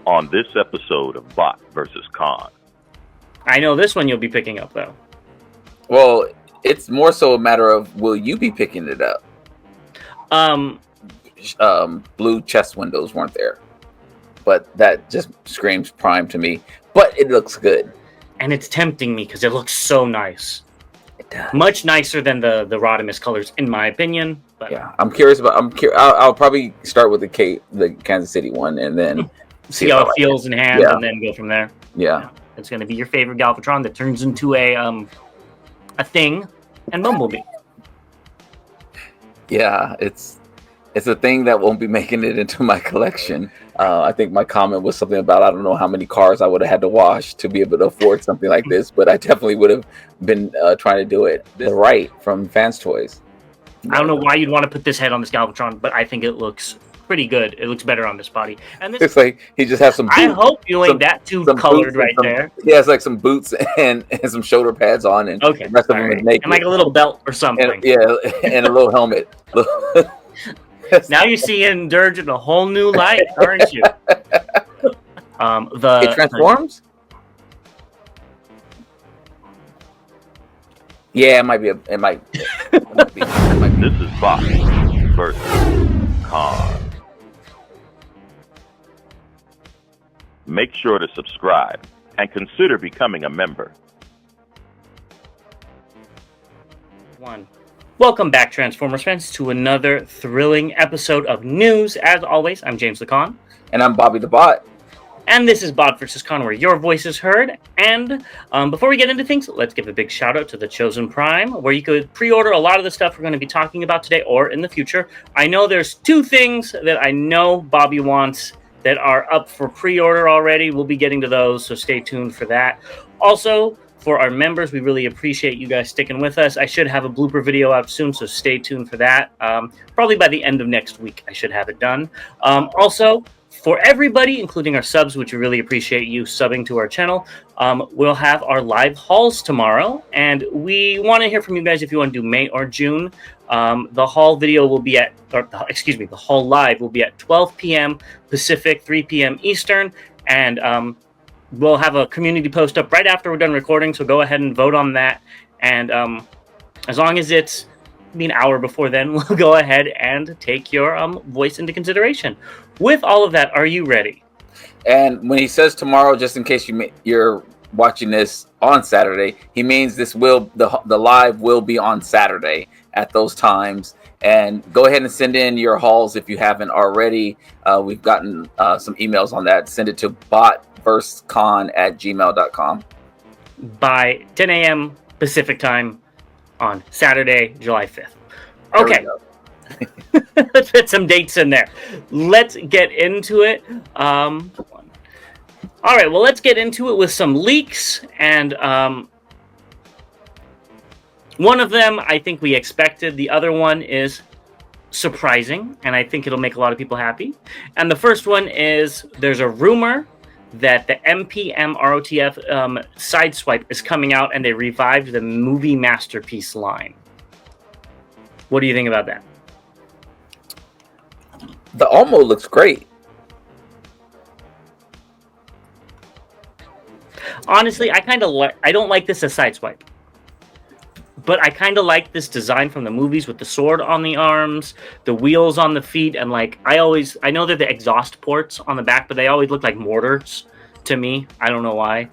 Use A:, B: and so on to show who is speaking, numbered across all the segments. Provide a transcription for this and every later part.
A: on this episode of Bot versus Con.
B: I know this one you'll be picking up, though.
C: Well, it's more so a matter of, will you be picking it up? Blue chest windows weren't there. But that just screams Prime to me. But it looks good.
B: And it's tempting me because it looks so nice.
C: It does.
B: Much nicer than the Rodimus colors, in my opinion. But
C: yeah, I'm curious about. I'll probably start with the Kansas City one, and then
B: see how it feels in hand, and then go from there.
C: Yeah,
B: it's going to be your favorite Galvatron that turns into a thing and Bumblebee.
C: Yeah, it's a thing that won't be making it into my collection. I think my comment was something about, I don't know how many cars I would have had to wash to be able to afford something like this, but I definitely would have been trying to do it. The right from Fans Toys.
B: I don't know why you'd want to put this head on this Galvatron, but I think it looks pretty good. It looks better on this body. And this,
C: it's like he just has some boots.
B: I hope you ain't that too colored right there.
C: He has like some boots and some shoulder pads on, and
B: okay,
C: the rest of him is naked.
B: And like a little belt or something.
C: And a little helmet.
B: Now you're seeing Dirge in a whole new light, aren't you?
C: It transforms? Yeah, it might be. It might be.
A: This is Bot versus Con. Make sure to subscribe and consider becoming a member.
B: Welcome back, Transformers fans, to another thrilling episode of news. As always, I'm James the Con.
C: And I'm Bobby the Bot.
B: And this is Bot vs. Con, where your voice is heard. And before we get into things, let's give a big shout out to the Chosen Prime, where you could pre-order a lot of the stuff we're going to be talking about today or in the future. I know there's two things that I know Bobby wants that are up for pre-order already. We'll be getting to those, so stay tuned for that. Also, for our members, we really appreciate you guys sticking with us. I should have a blooper video out soon, so stay tuned for that. Probably by the end of next week, I should have it done. Also, for everybody, including our subs, which we really appreciate you subbing to our channel, we'll have our live hauls tomorrow, and we want to hear from you guys if you want to do May or June. The haul video will be the haul live will be at 12 p.m. Pacific, 3 p.m. Eastern, and we'll have a community post up right after we're done recording, so go ahead and vote on that. And as long as it's an hour before then, we'll go ahead and take your voice into consideration. With all of that, are you ready?
C: And when he says tomorrow, just in case you're watching this on Saturday, he means the live will be on Saturday at those times. And go ahead and send in your hauls if you haven't already. We've gotten some emails on that. Send it to botverscon@gmail.com
B: by 10 a.m. Pacific time on Saturday, July 5th. Okay. Let's put some dates in there. Let's get into it. All right, well, let's get into it with some leaks. And one of them I think we expected. The other one is surprising, and I think it'll make a lot of people happy. And the first one is there's a rumor that the MPM ROTF Sideswipe is coming out, and they revived the Movie Masterpiece line. What do you think about that?
C: The Almo looks great.
B: Honestly, I don't like this as Sideswipe. But I kind of like this design from the movies with the sword on the arms, the wheels on the feet, and I know they're the exhaust ports on the back, but they always look like mortars to me. I don't know why.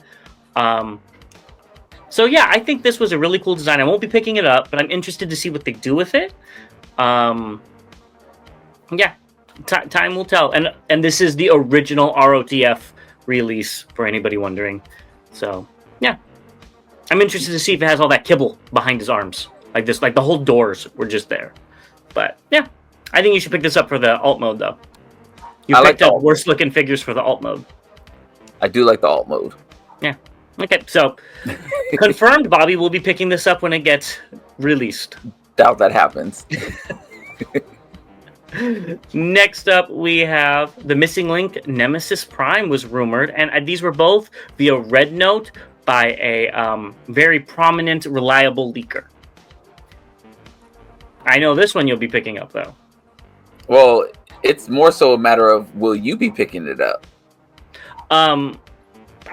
B: So yeah, I think this was a really cool design. I won't be picking it up, but I'm interested to see what they do with it. Yeah, time will tell. And this is the original ROTF release, for anybody wondering. So yeah. I'm interested to see if it has all that kibble behind his arms. Like this, like the whole doors were just there. But yeah, I think you should pick this up for the alt mode, though. You picked up worse looking figures for the alt mode.
C: I do like the alt mode.
B: Yeah. Okay, so confirmed, Bobby will be picking this up when it gets released.
C: Doubt that happens.
B: Next up, we have the Missing Link Nemesis Prime was rumored, and these were both via Red Note by a very prominent, reliable leaker. I know this one you'll be picking up, though.
C: Well, it's more so a matter of, will you be picking it up?
B: I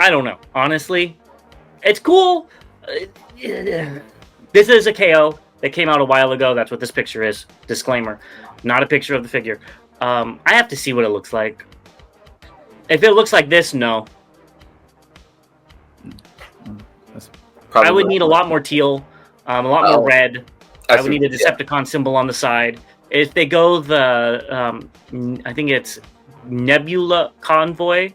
B: don't know. Honestly, it's cool. This is a KO that came out a while ago. That's what this picture is. Disclaimer. Not a picture of the figure. I have to see what it looks like. If it looks like this, no. I would need a lot more teal, a lot more red. I would need a Decepticon symbol on the side. If they go the, I think it's Nebula Convoy,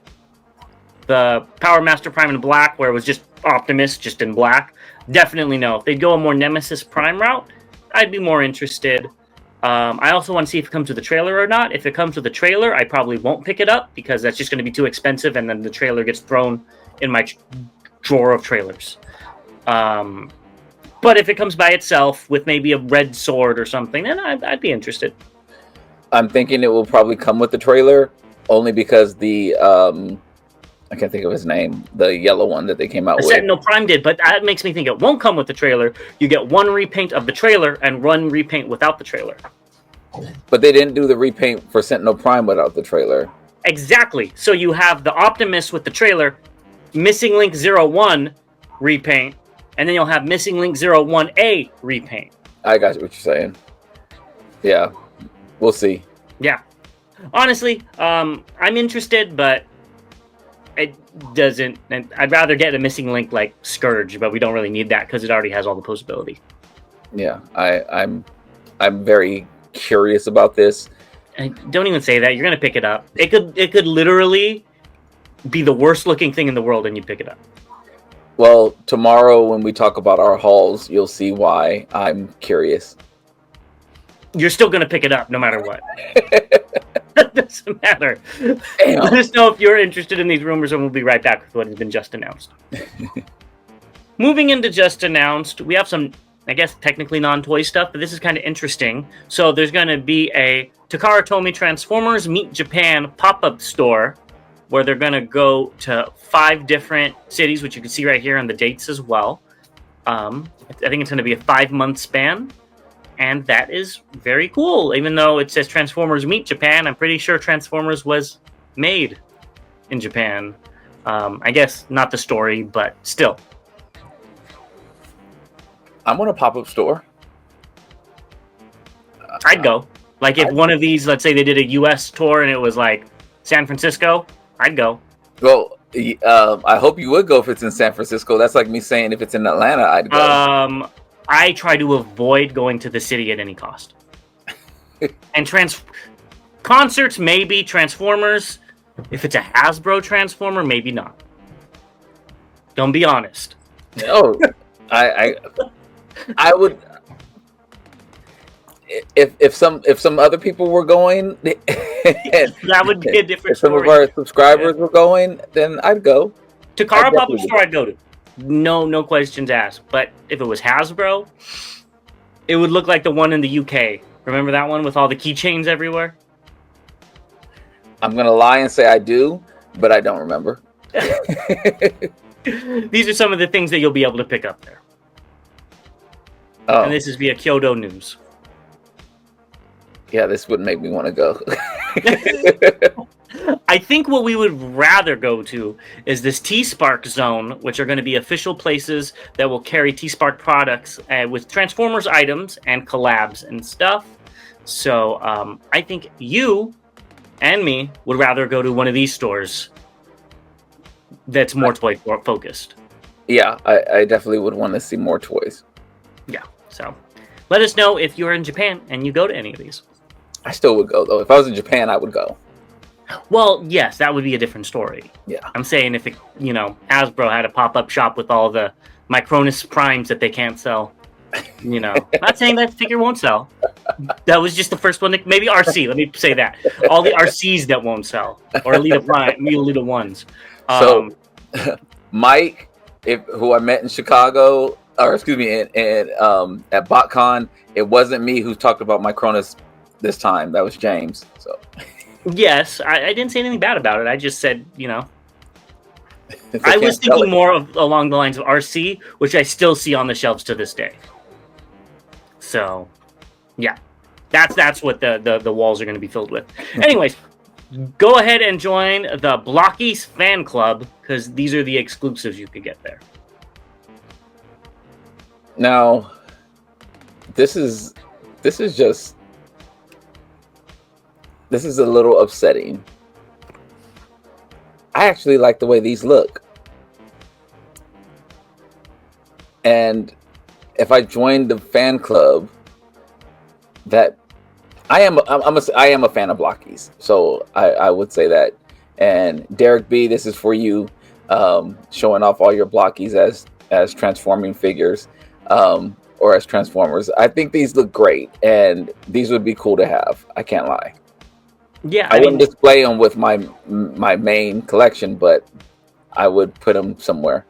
B: the Power Master Prime in black, where it was just Optimus, just in black, definitely no. If they go a more Nemesis Prime route, I'd be more interested. I also want to see if it comes with the trailer or not. If it comes with the trailer, I probably won't pick it up because that's just going to be too expensive, and then the trailer gets thrown in my drawer of trailers. But if it comes by itself with maybe a red sword or something, then I'd be interested.
C: I'm thinking it will probably come with the trailer, only because the I can't think of his name, the yellow one that they came out with.
B: Sentinel Prime did, but that makes me think it won't come with the trailer. You get one repaint of the trailer and one repaint without the trailer.
C: But they didn't do the repaint for Sentinel Prime without the trailer.
B: Exactly. So you have the Optimus with the trailer, Missing Link 01 repaint, and then you'll have Missing Link 01A repaint. I
C: got what you're saying. Yeah. We'll see.
B: Yeah. Honestly, I'm interested, but it doesn't. And I'd rather get a Missing Link like Scourge, but we don't really need that because it already has all the posability.
C: Yeah, I'm very curious about this.
B: And don't even say that. You're gonna pick it up. It could literally be the worst looking thing in the world, and you pick it up.
C: Well, tomorrow when we talk about our hauls, you'll see why I'm curious.
B: You're still gonna pick it up no matter what. That doesn't matter. Damn. Let us know if you're interested in these rumors, and we'll be right back with what has been just announced. Moving into just announced, we have some, I guess, technically non-toy stuff, but this is kind of interesting. So there's going to be a Takara Tomy Transformers Meet Japan pop-up store where they're going to go to 5 different cities, which you can see right here on the dates as well. I think it's going to be a 5-month span. And that is very cool. Even though it says Transformers Meet Japan, I'm pretty sure Transformers was made in Japan. I guess not the story, but still.
C: I'm on a pop-up store.
B: I'd go. Like if one of these, let's say they did a U.S. tour and it was like San Francisco, I'd go.
C: Well, I hope you would go if it's in San Francisco. That's like me saying if it's in Atlanta, I'd go.
B: I try to avoid going to the city at any cost. And concerts, maybe. Transformers, if it's a Hasbro Transformer, maybe not. Don't be honest.
C: No, I would. If some other people were going,
B: that would be a different
C: story. Some of our subscribers were going, then I'd go.
B: Takara Pop-Up Store, I'd go to. No questions asked. But if it was Hasbro, it would look like the one in the UK. Remember that one with all the keychains everywhere?
C: I'm going to lie and say I do, but I don't remember.
B: These are some of the things that you'll be able to pick up there. Oh. And this is via Kyoto News.
C: Yeah, this would make me want to go.
B: I think what we would rather go to is this T-Spark zone, which are going to be official places that will carry T-Spark products with Transformers items and collabs and stuff. So I think you and me would rather go to one of these stores that's more toy focused.
C: Yeah, I definitely would want to see more toys.
B: Yeah, so let us know if you're in Japan and you go to any of these.
C: I still would go, though. If I was in Japan, I would go.
B: Well, yes, that would be a different story.
C: Yeah.
B: I'm saying if it, Hasbro had a pop-up shop with all the Megatronis Primes that they can't sell, not saying that figure won't sell. That was just the first one. Maybe RC, let me say that. All the RCs that won't sell, or Elita Prime, Elita ones.
C: So, Mike, who I met in Chicago, or excuse me, at BotCon, it wasn't me who talked about Megatronis this time. That was James. So.
B: Yes, I didn't say anything bad about it. I just said, I was thinking more along the lines of RC, which I still see on the shelves to this day. So, yeah, that's what the walls are going to be filled with. Anyways, go ahead and join the Blockies fan club because these are the exclusives you could get there.
C: Now, this is a little upsetting. I actually like the way these look. And if I joined the fan club, that I am a fan of Blockies, so I would say that. And Derek B, this is for you, showing off all your Blockies as transforming figures, or as Transformers. I think these look great, and these would be cool to have. I can't lie.
B: Yeah,
C: I wouldn't display them with my main collection, but I would put them somewhere.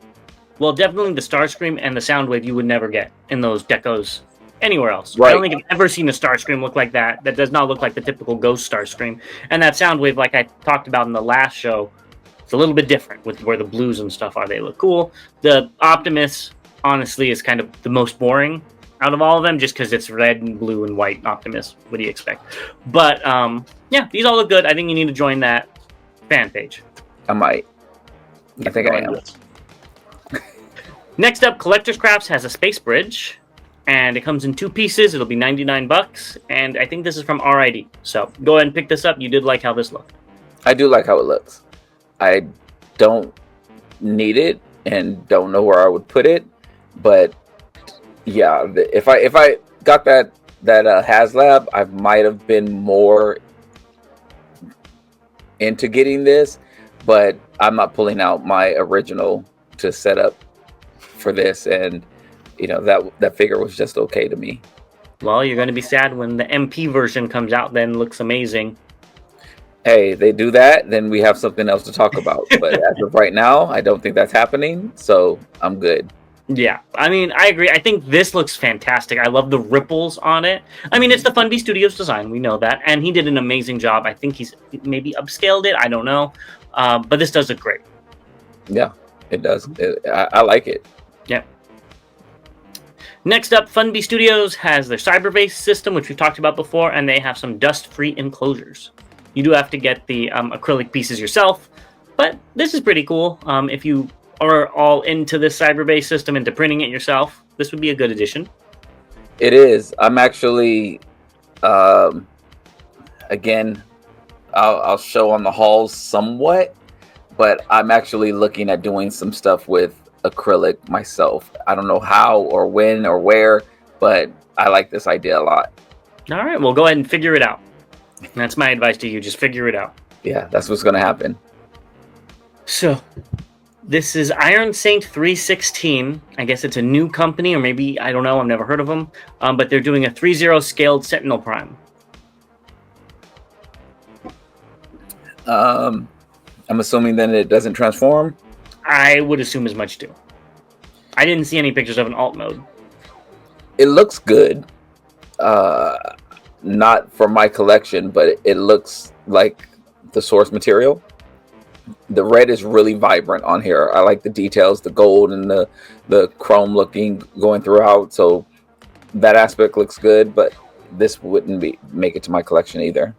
B: Well, definitely the Starscream and the Soundwave you would never get in those decos anywhere else.
C: Right.
B: I don't think I've ever seen a Starscream look like that. That does not look like the typical Ghost Starscream. And that Soundwave, like I talked about in the last show, it's a little bit different with where the blues and stuff are. They look cool. The Optimus, honestly, is kind of the most boring out of all of them, just because it's red and blue and white Optimus. What do you expect? But yeah, these all look good. I think you need to join that fan page.
C: I might. I think I am.
B: Next up, Collector's Crafts has a Space Bridge, and it comes in 2 pieces. It'll be $99, and I think this is from RID. So go ahead and pick this up. You did like how this looked.
C: I do like how it looks. I don't need it and don't know where I would put it, but yeah, if I got that HasLab, I might have been more into getting this, but I'm not pulling out my original to set up for this, and you know that figure was just okay to me.
B: Well, you're going to be sad when the MP version comes out. Then looks amazing.
C: Hey, they do that, then we have something else to talk about. But as of right now, I don't think that's happening, so I'm good.
B: Yeah, I mean, I agree. I think this looks fantastic. I love the ripples on it. I mean, it's the Funby Studios design. We know that. And he did an amazing job. I think he's maybe upscaled it. I don't know. But this does look great.
C: Yeah, it does. I like it.
B: Yeah. Next up, Funby Studios has their Cyberverse system, which we've talked about before, and they have some dust-free enclosures. You do have to get the acrylic pieces yourself, but this is pretty cool. If you are all into this Cyberverse system, into printing it yourself, this would be a good addition.
C: It is. I'm actually, again, I'll show on the hauls somewhat, but I'm actually looking at doing some stuff with acrylic myself. I don't know how or when or where, but I like this idea a lot.
B: All right, well, go ahead and figure it out. That's my advice to you. Just figure it out.
C: Yeah, that's what's going to happen.
B: So, this is Iron Saint 316. I guess it's a new company, or maybe, I don't know, I've never heard of them. But they're doing a 3-0 scaled Sentinel Prime.
C: I'm assuming then it doesn't transform?
B: I would assume as much too. I didn't see any pictures of an alt mode.
C: It looks good. Not for my collection, but it looks like the source material. The red is really vibrant on here. I like the details, the gold and the chrome looking going throughout. So that aspect looks good, but this wouldn't make it to my collection either.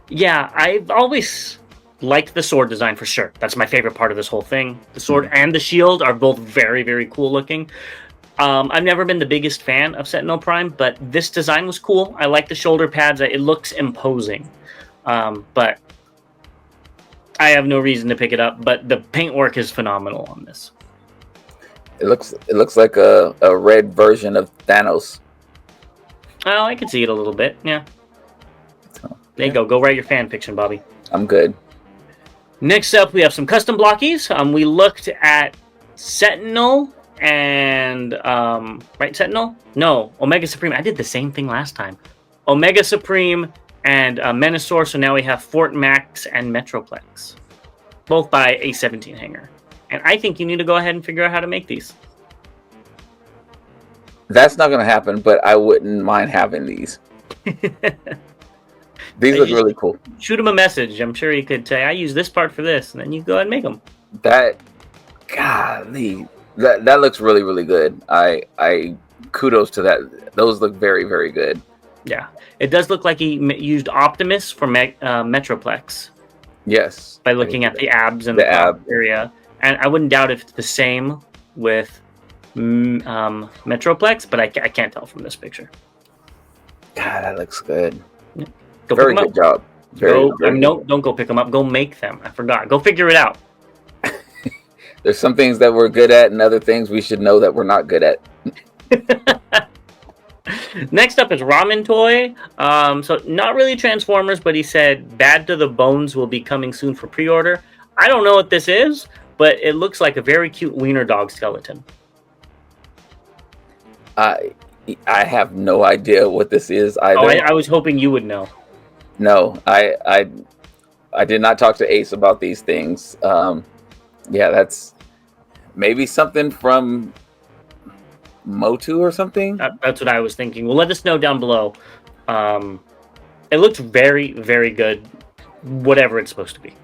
B: Yeah, I've always liked the sword design for sure. That's my favorite part of this whole thing. The sword and the shield are both very, very cool looking. I've never been the biggest fan of Sentinel Prime, but this design was cool. I like the shoulder pads. It looks imposing. But I have no reason to pick it up, but the paintwork is phenomenal on this.
C: It looks like a red version of Thanos.
B: Oh, I can see it a little bit, yeah. So, there you go. Go write your fan fiction, Bobby. I'm
C: good.
B: Next up, we have some custom blockies. We looked at Sentinel and right, Sentinel? No, Omega Supreme. I did the same thing last time. Omega Supreme and Menasor. So now we have Fort Max and Metroplex, both by A17 hanger. And I think you need to go ahead and figure out how to make these.
C: That's not going to happen, but I wouldn't mind having these. These look really cool.
B: Shoot him a message. I'm sure he could say, I use this part for this, and then you go ahead and make them.
C: Golly, that looks really, really good. I kudos to that. Those look very, very good.
B: Yeah, it does look like he used Optimus for Metroplex.
C: Yes.
B: By looking at the abs and the
C: ab
B: area, and I wouldn't doubt if it's the same with Metroplex, but I can't tell from this picture.
C: God, that looks good.
B: Yeah.
C: Very good job.
B: Don't go pick them up. Go make them. I forgot. Go figure it out.
C: There's some things that we're good at, and other things we should know that we're not good at.
B: Next up is Ramen Toy. So not really Transformers, but he said Bad to the Bones will be coming soon for pre-order. I don't know what this is, but it looks like a very cute wiener dog skeleton.
C: I have no idea what this is either.
B: Oh, I was hoping you would know.
C: No, I did not talk to Ace about these things. Yeah, that's maybe something from Motu or something.
B: That's what I was thinking. Well, let us know down below. It looks very, very good. Whatever it's supposed to be.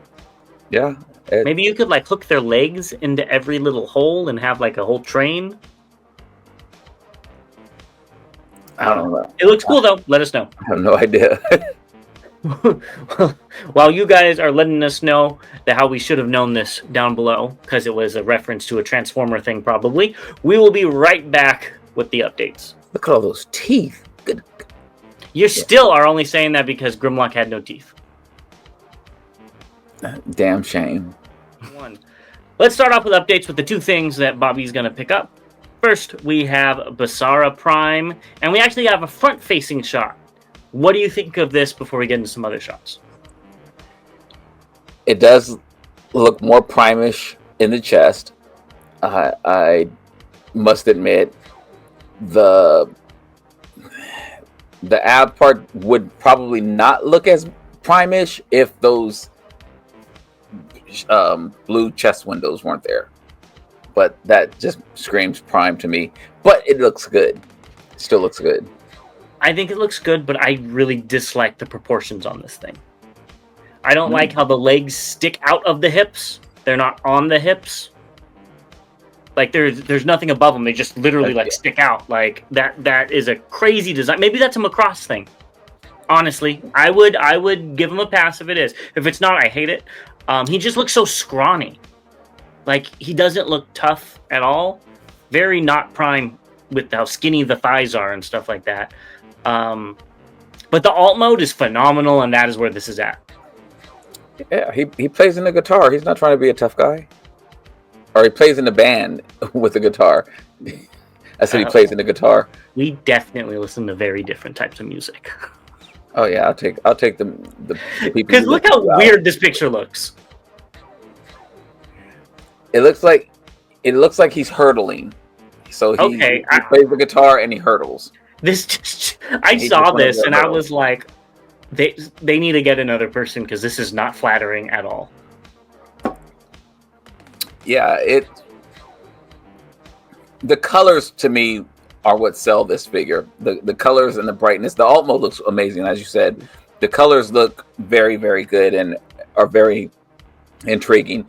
C: Yeah.
B: Maybe you could like hook their legs into every little hole and have like a whole train.
C: I don't know.
B: It looks cool though. Let us know.
C: I have no idea.
B: While you guys are letting us know that how we should have known this down below, because it was a reference to a Transformer thing probably, we will be right back with the updates.
C: Look at all those teeth. Good.
B: You still are only saying that because Grimlock had no teeth.
C: Damn shame.
B: Let's start off with updates with the two things that Bobby's going to pick up. First, we have Basara Prime, and we actually have a front-facing shot. What do you think of this before we get into some other shots?
C: It does look more Prime-ish in the chest. I must admit, the ab part would probably not look as Prime-ish if those blue chest windows weren't there. But that just screams Prime to me. But it looks good. It still looks good.
B: I think it looks good, but I really dislike the proportions on this thing. I don't like how the legs stick out of the hips. They're not on the hips. Like there's nothing above them. They just literally like stick out. Like that is a crazy design. Maybe that's a Macross thing. Honestly, I would give him a pass if it is. If it's not, I hate it. He just looks so scrawny. Like he doesn't look tough at all. Very not Prime with how skinny the thighs are and stuff like that. But the alt mode is phenomenal, and that is where this is at.
C: Yeah, he plays in the guitar. He's not trying to be a tough guy. Or he plays in the band with the guitar. I said he plays in the guitar.
B: We definitely listen to very different types of music.
C: Oh yeah, I'll take the people.
B: Because look how weird this picture looks.
C: It looks like he's hurtling. So he plays the guitar and he hurtles.
B: I saw this and I was like, they need to get another person because this is not flattering at all.
C: Yeah, the colors to me are what sell this figure. The colors and the brightness. The alt mode looks amazing, as you said. The colors look very, very good and are very intriguing.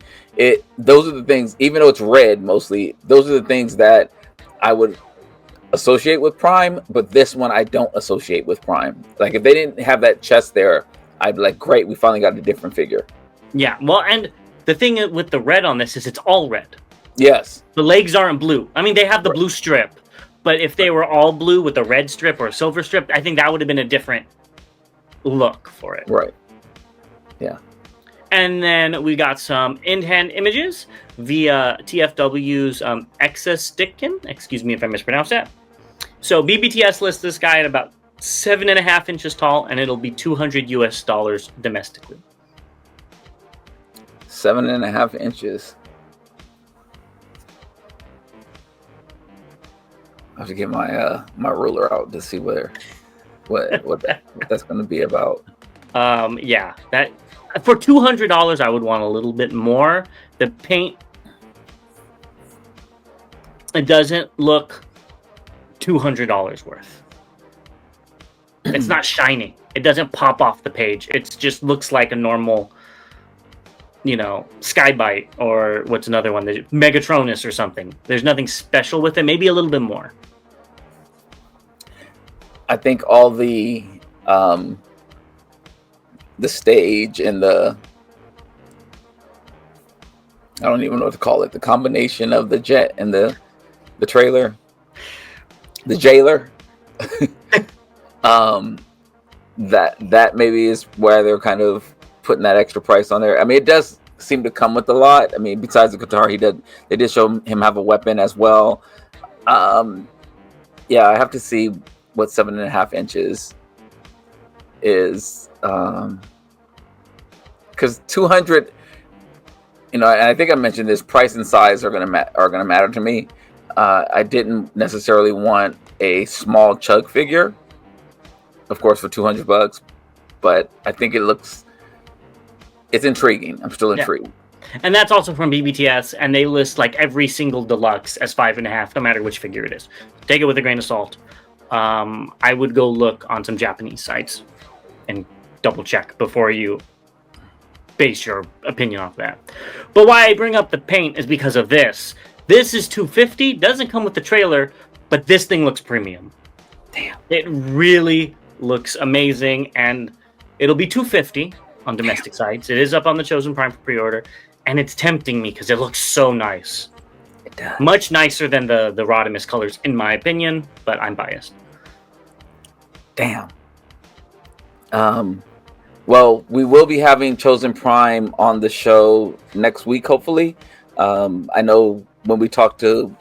C: Those are the things, even though it's red mostly, those are the things that I would associate with Prime, but this one I don't associate with Prime. Like if they didn't have that chest there, I'd be like, great, we finally got a different figure.
B: Yeah, well, and the thing with the red on this is it's all red.
C: Yes.
B: The legs aren't blue. I mean, they have the blue strip, but if they were all blue with a red strip or a silver strip, I think that would have been a different look for it.
C: Right. Yeah.
B: And then we got some in-hand images via TFW's Exasticken. Excuse me if I mispronounced that. So BBTS lists this guy at about 7.5 inches tall, and it'll be $200 US domestically.
C: 7.5 inches. I have to get my my ruler out to see what that's going to be about.
B: Yeah, that for $200, I would want a little bit more. The paint, it doesn't look $200 worth. It's not shining. It doesn't pop off the page. It just looks like a normal, Skybite, or what's another one? Megatronis or something. There's nothing special with it. Maybe a little bit more.
C: I think all the stage and I don't even know what to call it. The combination of the jet and the trailer, the jailer. That maybe is where they're kind of putting that extra price on there. I mean, it does seem to come with a lot. I mean, besides the guitar, they did show him have a weapon as well. Yeah, I have to see what 7.5 inches is, because 200. You know, and I think I mentioned this. Price and size are gonna matter to me. I didn't necessarily want a small chug figure, of course, for $200, but I think it's intriguing. I'm still intrigued.
B: Yeah. And that's also from BBTS, and they list like every single deluxe as 5.5, no matter which figure it is. Take it with a grain of salt. I would go look on some Japanese sites and double check before you base your opinion off that. But why I bring up the paint is because of this. This is $250, doesn't come with the trailer, but this thing looks premium. Damn. It really looks amazing, and it'll be $250 on domestic sites. It is up on the Chosen Prime for pre-order, and it's tempting me because it looks so nice.
C: It does.
B: Much nicer than the Rodimus colors, in my opinion, but I'm biased.
C: Damn. Well, we will be having Chosen Prime on the show next week, hopefully. I know when we talked to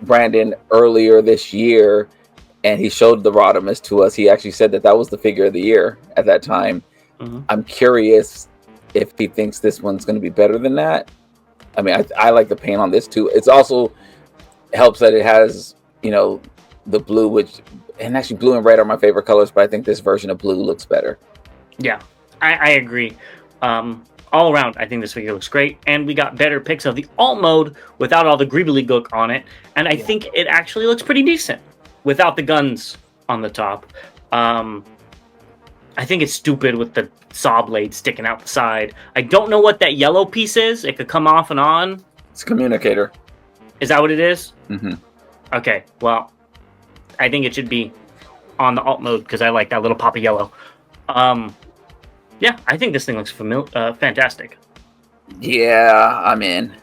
C: Brandon earlier this year, and he showed the Rodimus to us, he actually said that was the figure of the year at that time. Mm-hmm. I'm curious if he thinks this one's going to be better than that. I mean, I like the paint on this too. It's also helps that it has, you know, the blue, and actually blue and red are my favorite colors, but I think this version of blue looks better.
B: Yeah, I agree. All around, I think this figure looks great, and we got better pics of the alt mode without all the greebly gook on it, and I think it actually looks pretty decent without the guns on the top. I think it's stupid with the saw blade sticking out the side. I don't know what that yellow piece is. It could come off and on.
C: It's a communicator.
B: Is that what it is?
C: Mm-hmm.
B: Okay, well, I think it should be on the alt mode because I like that little pop of yellow. Yeah, I think this thing looks fantastic.
C: Yeah, I'm in.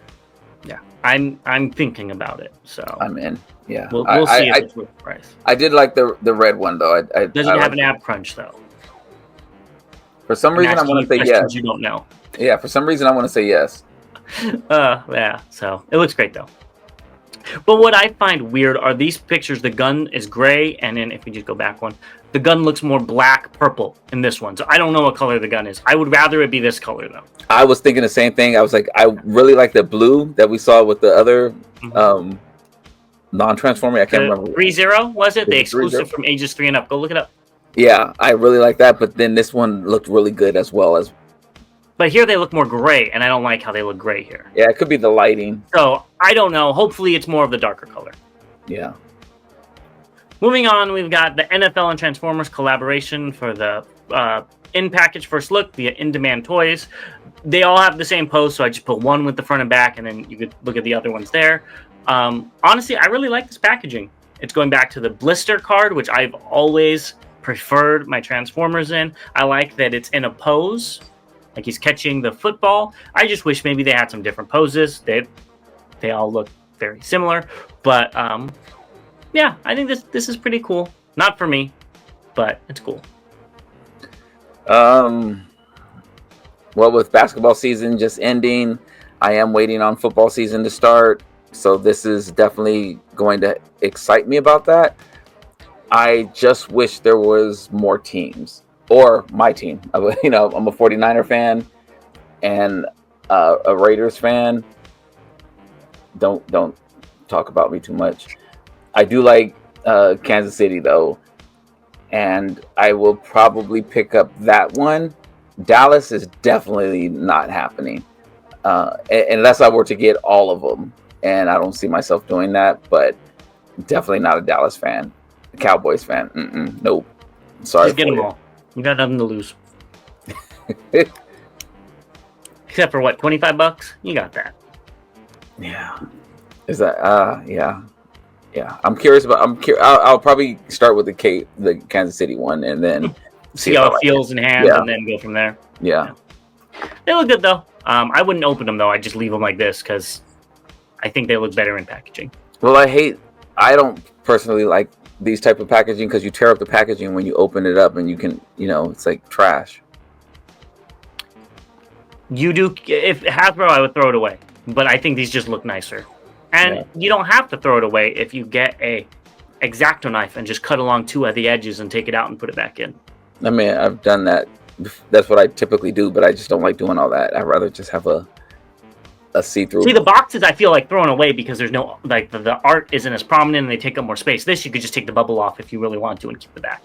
B: Yeah, I'm thinking about it, so
C: I'm in. Yeah,
B: we'll see if it's worth the price.
C: I did like the red one though.
B: Does it have an ab crunch though?
C: For some reason, I want to say yes.
B: You don't know.
C: Yeah, for some reason, I want to say yes.
B: Yeah. So it looks great though. But what I find weird are these pictures. The gun is gray, and then if we just go back one, the gun looks more black purple in this one. So I don't know what color the gun is. I would rather it be this color though. I
C: was thinking the same thing. I was like, I really like the blue that we saw with the other non-transformer. I can't remember.
B: 3-0 was it? The exclusive from ages 3 and up. Go look it up.
C: Yeah, I really like that. But then this one looked really good as well as.
B: But here they look more gray, and I don't like how they look gray here.
C: Yeah, it could be the lighting.
B: So, I don't know. Hopefully, it's more of the darker color.
C: Yeah.
B: Moving on, we've got the NFL and Transformers collaboration for the in-package first look via in-demand toys. They all have the same pose, so I just put one with the front and back, and then you could look at the other ones there. Honestly, I really like this packaging. It's going back to the blister card, which I've always preferred my Transformers in. I like that it's in a pose. Like he's catching the football. I just wish maybe they had some different poses. They all look very similar. But yeah, I think this is pretty cool. Not for me, but it's cool.
C: Well, with basketball season just ending, I am waiting on football season to start. So this is definitely going to excite me about that. I just wish there was more teams. Or my team. You know, I'm a 49er fan and a Raiders fan. Don't talk about me too much. I do like Kansas City though, and I will probably pick up that one. Dallas is definitely not happening unless I were to get all of them, and I don't see myself doing that. But definitely not a Dallas fan. A Cowboys fan. Nope. Sorry.
B: Just get them all. You got nothing to lose. Except for what, $25? You got that.
C: Yeah. Is that yeah. Yeah, I'm curious about. I'll probably start with the Kansas City one, and then
B: see how it feels in hand, and then go from there.
C: Yeah.
B: They look good though. I wouldn't open them though. I'd just leave them like this because I think they look better in packaging.
C: Well, I don't personally like these type of packaging because you tear up the packaging when you open it up, and you can, it's like trash.
B: You do. If Hasbro, I would throw it away, but I think these just look nicer. And you don't have to throw it away if you get a X-Acto knife and just cut along two of the edges and take it out and put it back in.
C: I mean, I've done that. That's what I typically do, but I just don't like doing all that. I'd rather just have a see-through.
B: See, the boxes I feel like throwing away because there's no, like, the art isn't as prominent and they take up more space. This, you could just take the bubble off if you really want to and keep the back.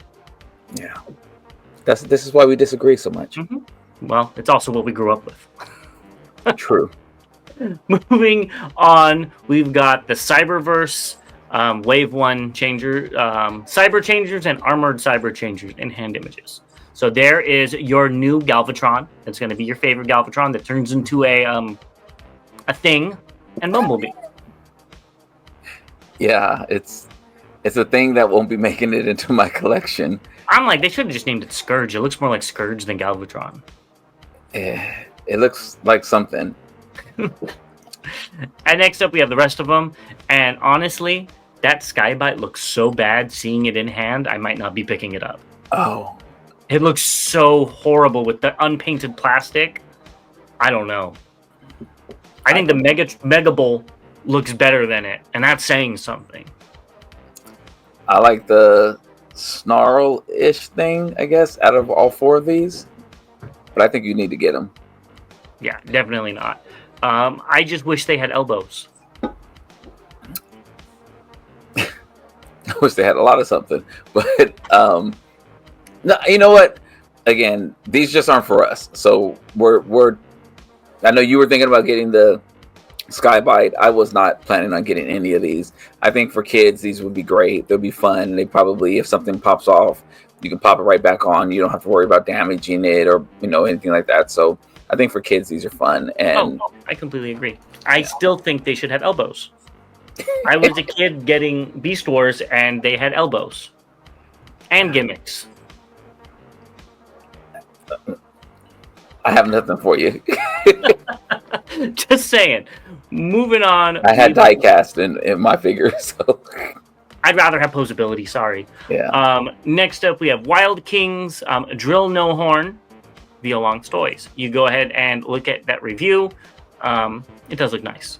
C: Yeah. This is why we disagree so much.
B: Mm-hmm. Well, it's also what we grew up with.
C: True.
B: Moving on, we've got the Cyberverse Wave 1 changer, Cyber Changers and Armored Cyber Changers in hand images. So there is your new Galvatron. It's going to be your favorite Galvatron that turns into a thing and Bumblebee.
C: Yeah, it's a thing that won't be making it into my collection.
B: I'm like, they should have just named it Scourge. It looks more like Scourge than Galvatron.
C: It looks like something.
B: And next up, we have the rest of them. And honestly, that Skybite looks so bad. Seeing it in hand, I might not be picking it up.
C: Oh.
B: It looks so horrible with the unpainted plastic. I don't know. I think the Mega Bull looks better than it, and that's saying something.
C: I like the snarl-ish thing, I guess, out of all four of these. But I think you need to get them.
B: Yeah, definitely not. I just wish they had elbows.
C: I wish they had a lot of something. But, no, you know what? Again, these just aren't for us. So we're I know you were thinking about getting the Skybite. I was not planning on getting any of these. I think for kids, these would be great. They'll be fun. They probably, if something pops off, you can pop it right back on. You don't have to worry about damaging it or, anything like that. So I think for kids, these are fun. And
B: I completely agree. I still think they should have elbows. I was a kid getting Beast Wars and they had elbows and gimmicks.
C: I have nothing for you.
B: Just saying. Moving on.
C: I had die-cast in my figure, so
B: I'd rather have posability. Sorry.
C: Yeah.
B: Next up, we have Wild Kings Drill No Horn via Long's Toys. You go ahead and look at that review. It does look nice.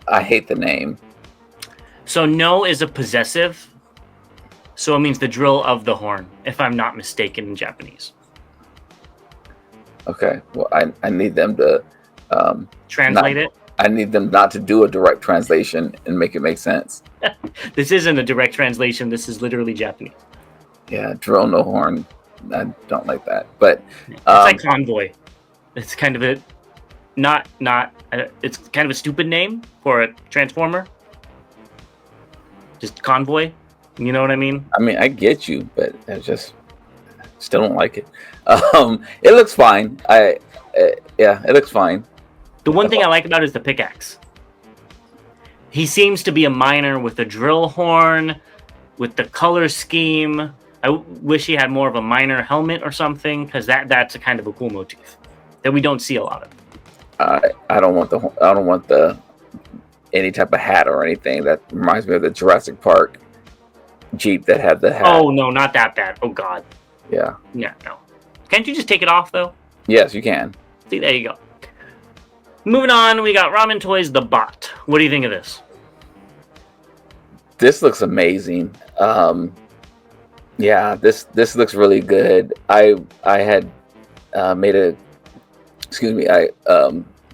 C: I hate the name.
B: So no is a possessive. So it means the drill of the horn, if I'm not mistaken in Japanese.
C: Okay. Well, I need them to
B: translate it.
C: I need them not to do a direct translation and make it make sense.
B: This isn't a direct translation. This is literally Japanese.
C: Yeah, drill no horn. I don't like that. But
B: it's like Convoy. It's kind of a it's kind of a stupid name for a transformer. Just Convoy. You know what I mean?
C: I mean, I get you, but I just still don't like it. It looks fine. It looks fine.
B: The one thing I like about it is the pickaxe. He seems to be a miner with a drill horn, with the color scheme. I wish he had more of a miner helmet or something, because that's a kind of a cool motif that we don't see a lot of.
C: I don't want the any type of hat or anything. That reminds me of the Jurassic Park Jeep that had the hat.
B: Oh no, not that bad. Oh god.
C: Yeah.
B: Yeah, no. Can't you just take it off though?
C: Yes, you can.
B: See, there you go. Moving on, we got Ramen Toys The Bot. What do you think of this?
C: This looks amazing. Yeah, this looks really good. I had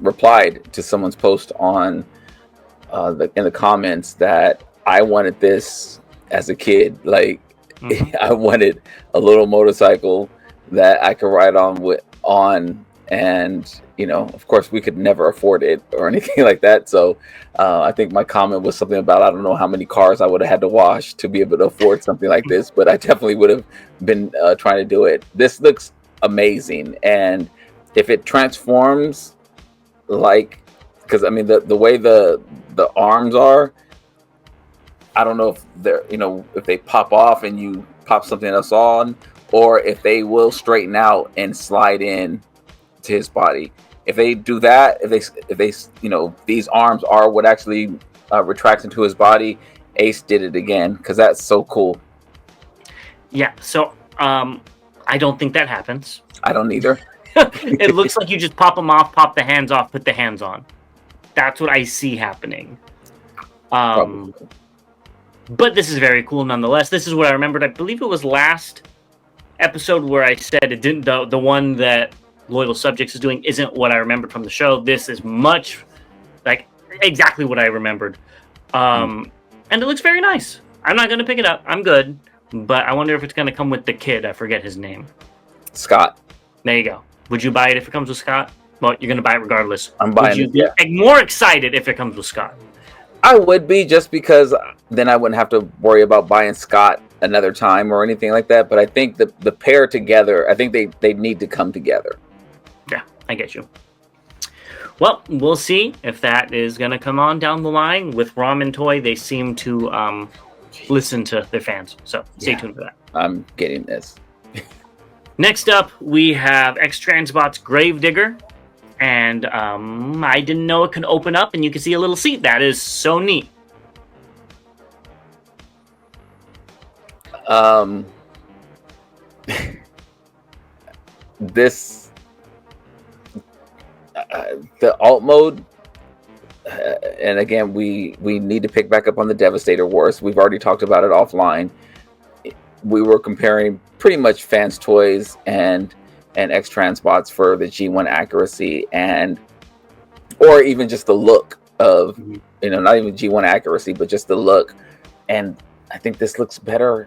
C: replied to someone's post on in the comments that I wanted this as a kid. Like, I wanted a little motorcycle that I could ride on, and of course, we could never afford it or anything like that. So I think my comment was something about, I don't know how many cars I would have had to wash to be able to afford something like this, but I definitely would have been trying to do it. This looks amazing, and if it transforms like because I mean the way the arms are, I don't know if they're, if they pop off and you pop something else on, or if they will straighten out and slide in to his body. If they do that, if they these arms are what actually retracts into his body, Ace did it again, because that's so cool.
B: Yeah, so I don't think that happens.
C: I don't either.
B: It looks like you just pop them off, pop the hands off, put the hands on. That's what I see happening. But this is very cool nonetheless. This is what I remembered. I believe it was last episode where I said it didn't. The one that Loyal Subjects is doing isn't what I remembered from the show. This is much like exactly what I remembered. And it looks very nice. I'm not going to pick it up. I'm good. But I wonder if it's going to come with the kid. I forget his name.
C: Scott.
B: There you go. Would you buy it if it comes with Scott? Well, you're going to buy it regardless.
C: I'm buying it.
B: Would you be more excited if it comes with Scott?
C: I would be, just because then I wouldn't have to worry about buying Scott another time or anything like that. But I think the pair together, I think they need to come together.
B: Yeah, I get you. Well, we'll see if that is going to come on down the line. With Ramen Toy, they seem to listen to their fans. So stay tuned for that.
C: I'm getting this.
B: Next up, we have XTransbots Gravedigger. And I didn't know it could open up and you can see a little seat. That is so neat.
C: This the alt mode, and again we need to pick back up on the Devastator Wars. We've already talked about it offline. We were comparing pretty much fans toys and X-Transbots for the G1 accuracy, or even just the look of, not even G1 accuracy, but just the look. And I think this looks better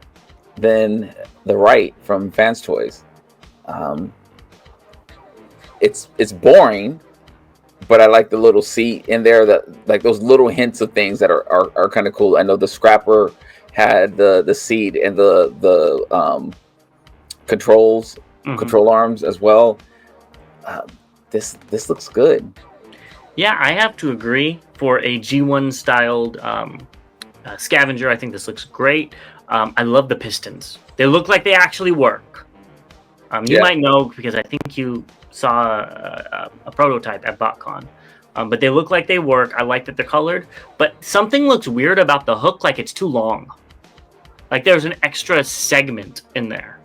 C: than the right from fans toys. It's boring, but I like the little seat in there, that like those little hints of things that are kind of cool. I know the Scrapper had the seat and the controls. Control arms as well. This looks good.
B: Yeah, I have to agree. For a G1 styled Scavenger, I think this looks great. I love the pistons. They look like they actually work. You might know because I think you saw a prototype at BotCon. But they look like they work. I like that they're colored. But something looks weird about the hook, like it's too long. Like there's an extra segment in there.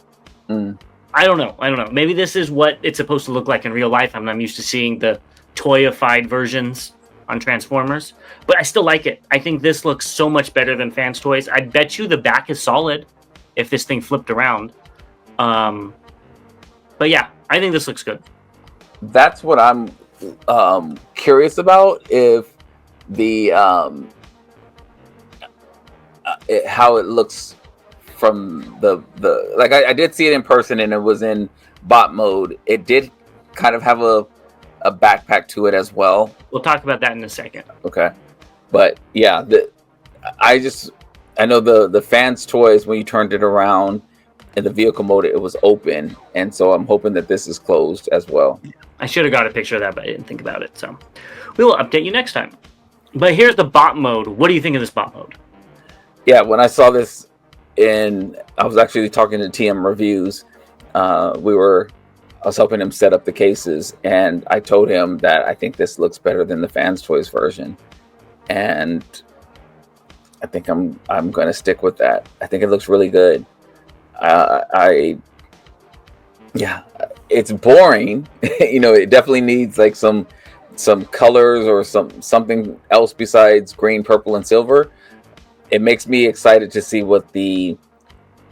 B: I don't know. Maybe this is what it's supposed to look like in real life. I'm used to seeing the toyified versions on Transformers. But I still like it. I think this looks so much better than fans toys. I bet you the back is solid if this thing flipped around. But yeah, I think this looks good.
C: That's what I'm curious about, if the how it looks from the like I did see it in person and it was in bot mode. It did kind of have a backpack to it as well.
B: We'll talk about that in a second.
C: Okay, but yeah, I know the fans toys, when you turned it around in the vehicle mode, it was open, and so I'm hoping that this is closed as well.
B: I should have got a picture of that, but I didn't think about it, so we will update you next time. But here's the bot mode. What do you think of this bot mode?
C: Yeah, when I saw this I was actually talking to TM Reviews. I was helping him set up the cases, and I told him that I think this looks better than the fans toys version, and I think I'm going to stick with that. I think it looks really good. It's boring. It definitely needs like some colors or something else besides green, purple, and silver. It makes me excited to see what the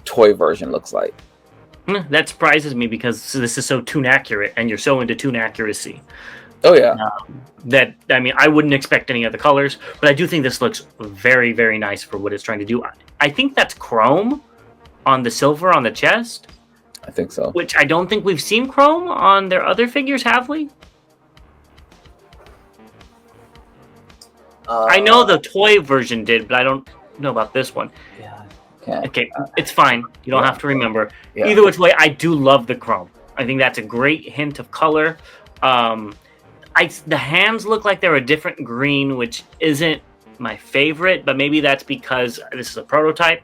C: toy version looks like.
B: That surprises me because this is so toon accurate, and you're so into toon accuracy.
C: Oh yeah.
B: I wouldn't expect any other colors, but I do think this looks very, very nice for what it's trying to do. I think that's chrome on the silver on the chest.
C: I think so.
B: Which I don't think we've seen chrome on their other figures, have we? I know the toy version did, but I don't know about this one.
C: Yeah.
B: Okay, it's fine. You don't have to remember.
C: Yeah.
B: Either which way, I do love the chrome. I think that's a great hint of color. I The hands look like they're a different green, which isn't my favorite, but maybe that's because this is a prototype.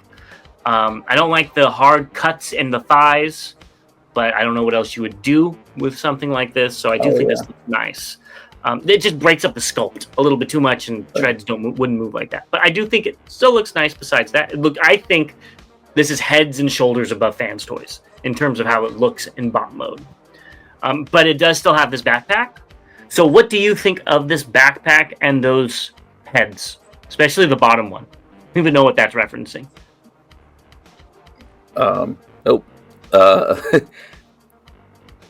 B: I don't like the hard cuts in the thighs, but I don't know what else you would do with something like this, so I do think this looks nice. It just breaks up the sculpt a little bit too much, and treads wouldn't move like that. But I do think it still looks nice besides that. I think this is heads and shoulders above Fans Toys in terms of how it looks in bot mode. But it does still have this backpack. So what do you think of this backpack and those heads? Especially the bottom one. I don't even know what that's referencing.
C: Nope.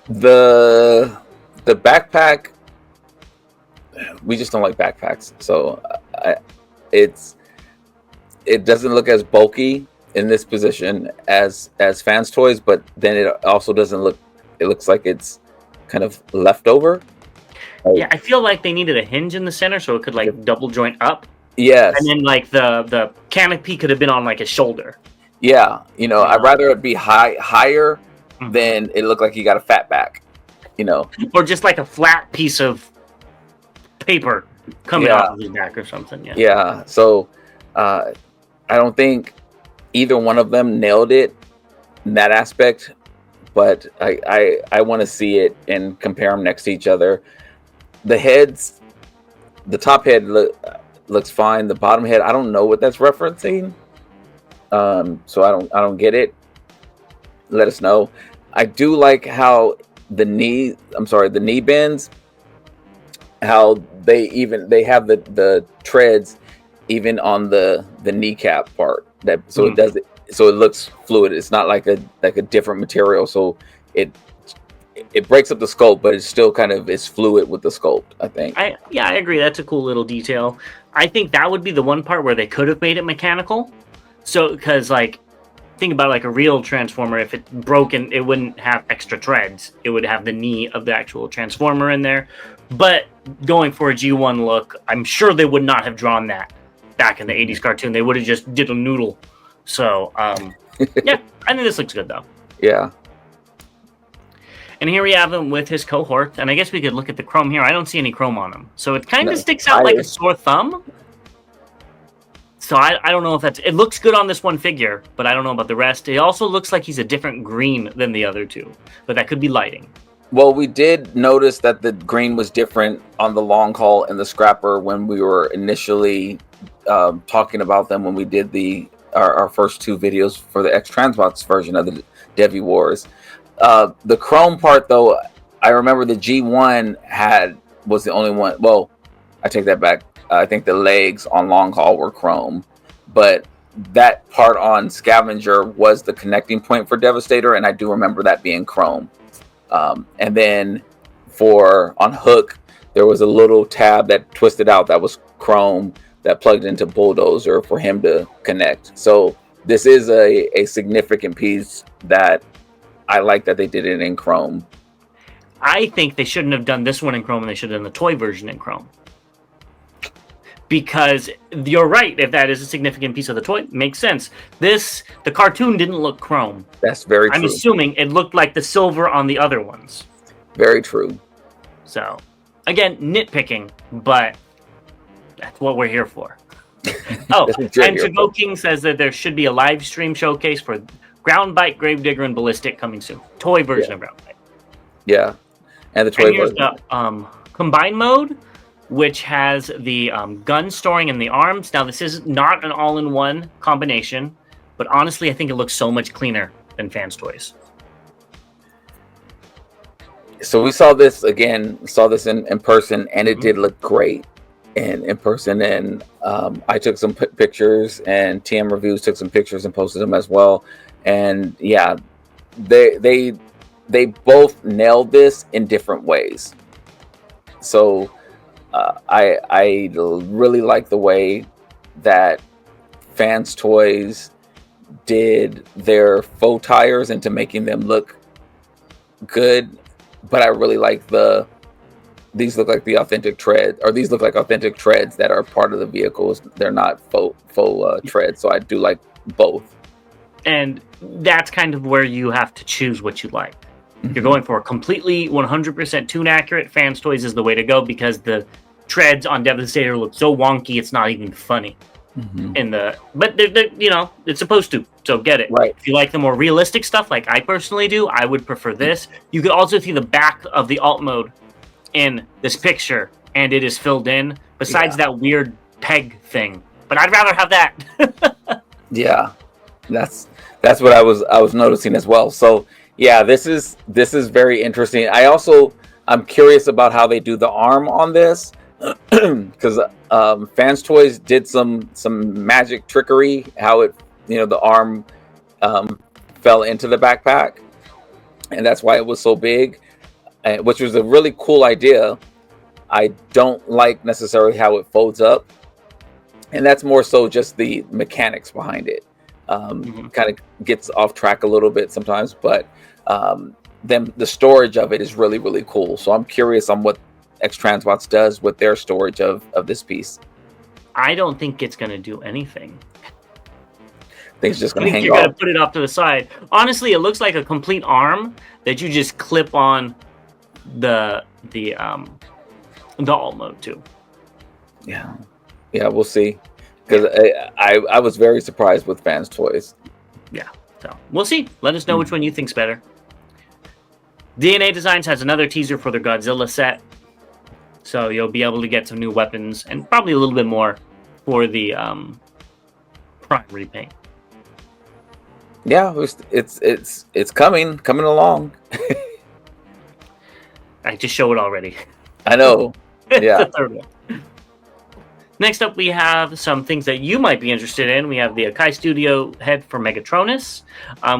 C: The backpack, we just don't like backpacks, so it doesn't look as bulky in this position as Fans Toys, but then it also doesn't look. It looks like it's kind of leftover.
B: Yeah, I feel like they needed a hinge in the center so it could like double joint up.
C: Yes,
B: and then like the canopy could have been on like his shoulder.
C: Yeah, I'd rather it be higher than it look like he got a fat back.
B: Or just like a flat piece of paper coming out of his back or something.
C: Yeah. So I don't think either one of them nailed it in that aspect, but I want to see it and compare them next to each other. The heads, the top head looks fine. The bottom head, I don't know what that's referencing. So I don't get it. Let us know. I do like how the knee bends, how they have the treads even on the kneecap part, that so it looks fluid. It's not like a different material, so it breaks up the sculpt, but it's still kind of is fluid with the sculpt, I think.
B: I agree. That's a cool little detail. I think that would be the one part where they could have made it mechanical. So, because like, think about like a real transformer. If it's broken, it wouldn't have extra treads. It would have the knee of the actual transformer in there. But going for a G1 look, I'm sure they would not have drawn that back in the 80s cartoon. They would have just did a noodle. So, yeah, I think this looks good though.
C: Yeah.
B: And here we have him with his cohort. And I guess we could look at the chrome here. I don't see any chrome on him. So it kind of sticks out like a sore thumb. So I don't know if it looks good on this one figure, but I don't know about the rest. It also looks like he's a different green than the other two, but that could be lighting.
C: Well, we did notice that the green was different on the long haul and the scrapper when we were initially talking about them when we did our first two videos for the X-Transbots version of the Devi Wars. The chrome part, though, I remember the G1 was the only one. Well, I take that back. I think the legs on long haul were chrome, but that part on Scavenger was the connecting point for Devastator, and I do remember that being chrome. And then on Hook, there was a little tab that twisted out that was chrome that plugged into Bulldozer for him to connect. So this is a significant piece that I like that they did it in chrome.
B: I think they shouldn't have done this one in chrome, and they should have done the toy version in chrome. Because you're right, if that is a significant piece of the toy, makes sense. The cartoon didn't look chrome.
C: That's very true.
B: I'm assuming it looked like the silver on the other ones.
C: Very true.
B: So, again, nitpicking, but that's what we're here for. Oh, and Chigo King says that there should be a live stream showcase for Groundbite, Gravedigger, and Ballistic coming soon. Toy version of Groundbite.
C: Yeah, and the toy version.
B: The combine mode, which has the gun storing in the arms. Now, this is not an all-in-one combination, but honestly, I think it looks so much cleaner than Fans Toys.
C: So we saw this again, in person, and it did look great in person. And I took some pictures, and TM Reviews took some pictures and posted them as well. And yeah, they both nailed this in different ways. So I really like the way that Fans Toys did their faux tires into making them look good, but I really like these look like the authentic tread, or these look like authentic treads that are part of the vehicles. They're not faux treads, so I do like both.
B: And that's kind of where you have to choose what you like. If you're going for a completely 100% tune accurate, Fans Toys is the way to go because the treads on Devastator look so wonky it's not even funny. But they're, you know, it's supposed to, so get it.
C: Right.
B: If you like the more realistic stuff, like I personally do, I would prefer this. You could also see the back of the alt mode in this picture, and it is filled in. Besides that weird peg thing, but I'd rather have that.
C: Yeah, that's what I was noticing as well. So yeah, this is very interesting. I'm curious about how they do the arm on this. Because Fans Toys did some magic trickery, how it, you know, the arm fell into the backpack, and that's why it was so big, which was a really cool idea. I don't like necessarily how it folds up, and that's more so just the mechanics behind it. Kind of gets off track a little bit sometimes, but then the storage of it is really, really cool. So I'm curious on what X-Transbots does with their storage of this piece.
B: I don't think it's going to do anything.
C: I think it's just going to hang off.
B: You're going to put it off to the side. Honestly, it looks like a complete arm that you just clip on the alt mode too.
C: Yeah, we'll see. Because I was very surprised with Fans Toys.
B: Yeah, so we'll see. Let us know which one you think's better. DNA Designs has another teaser for their Godzilla set. So you'll be able to get some new weapons and probably a little bit more for the Prime repaint.
C: Yeah, it's coming along.
B: I just show it already.
C: I know. Yeah.
B: The third one. Next up, we have some things that you might be interested in. We have the Akai Studio head for Megatronis.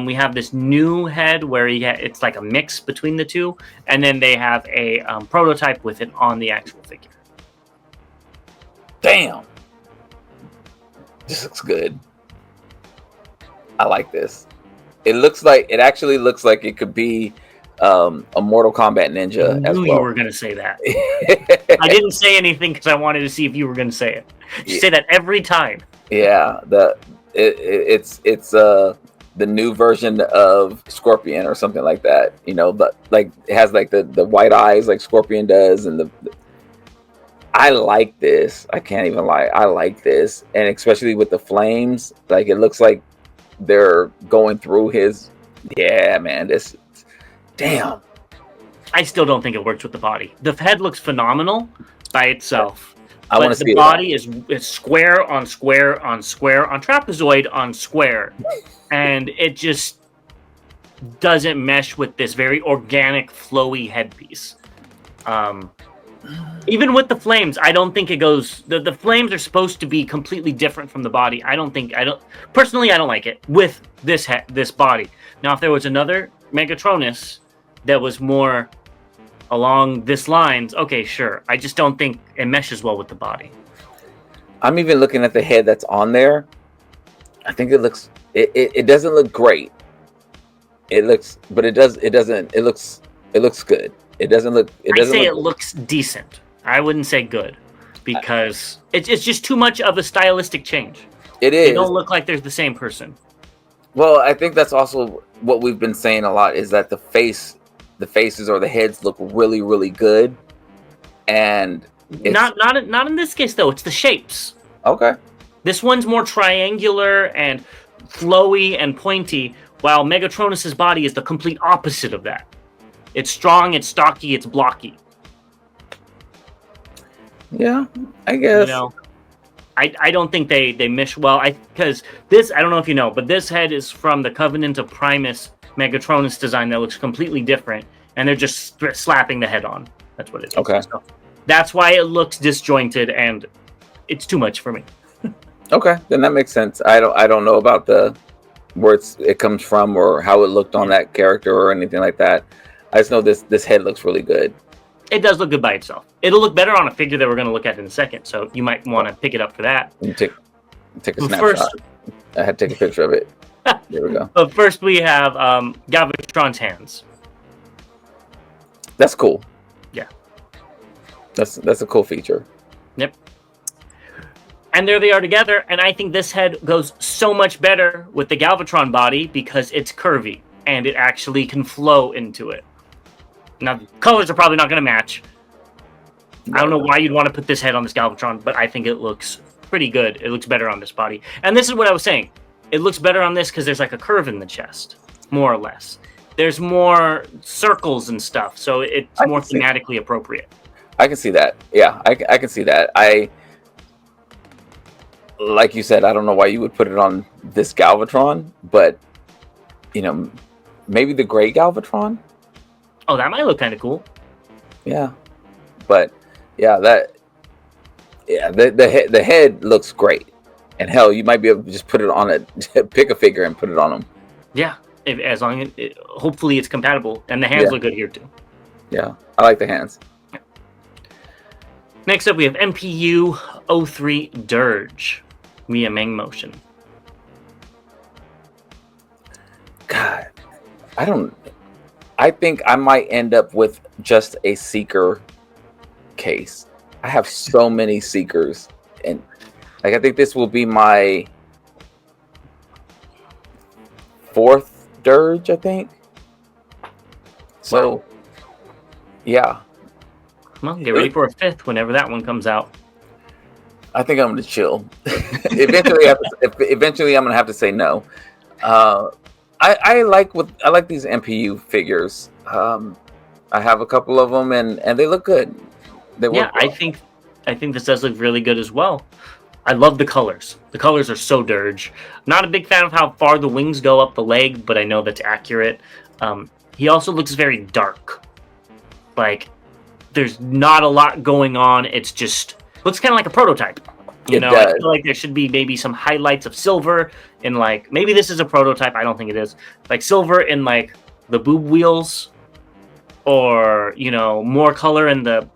B: We have this new head where it's like a mix between the two. And then they have a prototype with it on the actual figure.
C: Damn. This looks good. I like this. It actually looks like it could be a Mortal Kombat ninja as well.
B: You were going to say that. I didn't say anything because I wanted to see if you were going to say it. You say that every time. Yeah,
C: it's the new version of Scorpion or something like that. You know, but like it has like the white eyes like Scorpion does, and I like this. I can't even lie. I like this, and especially with the flames, like it looks like they're going through his. Yeah, man, this. Damn.
B: I still don't think it works with the body. The head looks phenomenal by itself.
C: I want to see
B: the body is square on square on square on trapezoid on square. And it just doesn't mesh with this very organic, flowy headpiece. Even with the flames, I don't think it goes... The flames are supposed to be completely different from the body. Personally, I don't like it with this body. Now, if there was another Megatronis that was more along this lines, okay, sure. I just don't think it meshes well with the body.
C: I'm even looking at the head that's on there. I think it looks it doesn't look great. It looks good. It doesn't look
B: it looks decent. I wouldn't say good because it's just too much of a stylistic change.
C: It is.
B: They don't look like they're the same person.
C: Well, I think that's also what we've been saying a lot is that the faces or the heads look really, really good, and
B: not in this case though. It's the shapes.
C: Okay.
B: This one's more triangular and flowy and pointy, while Megatronis's body is the complete opposite of that. It's strong, it's stocky, it's blocky.
C: Yeah, I guess.
B: You know, I don't think they mesh well. Because this, I don't know if you know, but this head is from the Covenant of Primus Megatronis design that looks completely different, and they're just slapping the head on. That's what it is.
C: Okay.
B: So that's why it looks disjointed, and it's too much for me.
C: Okay, then that makes sense. I don't know about where it comes from or how it looked on that character or anything like that. I just know this head looks really good.
B: It does look good by itself. It'll look better on a figure that we're going to look at in a second, so you might want to pick it up for that.
C: Take a snapshot. I had to take a picture of it. There we go.
B: But first we have Galvatron's hands.
C: That's cool.
B: Yeah.
C: That's a cool feature.
B: Yep. And there they are together, and I think this head goes so much better with the Galvatron body because it's curvy, and it actually can flow into it. Now, the colors are probably not going to match. I don't know why you'd want to put this head on this Galvatron, but I think it looks pretty good. It looks better on this body. And this is what I was saying. It looks better on this because there's like a curve in the chest, more or less. There's more circles and stuff, so it's more thematically appropriate.
C: I can see that. Yeah, I can see that. Like you said, I don't know why you would put it on this Galvatron, but, maybe the gray Galvatron?
B: Oh, that might look kind of cool.
C: Yeah. But, the head looks great. And hell, you might be able to just put it on pick a figure and put it on them.
B: Yeah, as long as hopefully it's compatible, and the hands look good here too.
C: Yeah, I like the hands.
B: Next up, we have MPU 03 Dirge via Meng Motion.
C: God, I think I might end up with just a Seeker case. I have so many Seekers, and I think this will be my 4th Dirge, I think. So, yeah.
B: Well, get ready for a 5th whenever that one comes out.
C: I think I'm going to chill. Eventually, I'm going to have to say no. I like these MPU figures. I have a couple of them, and they look good. They work well.
B: I think this does look really good as well. I love the colors. The colors are so Dirge. Not a big fan of how far the wings go up the leg, but I know that's accurate. He also looks very dark. Like, there's not a lot going on. It's just looks kind of like a prototype. I feel like there should be maybe some highlights of silver in, like, maybe this is a prototype. I don't think it is. Like silver in like the boob wheels, or more color in the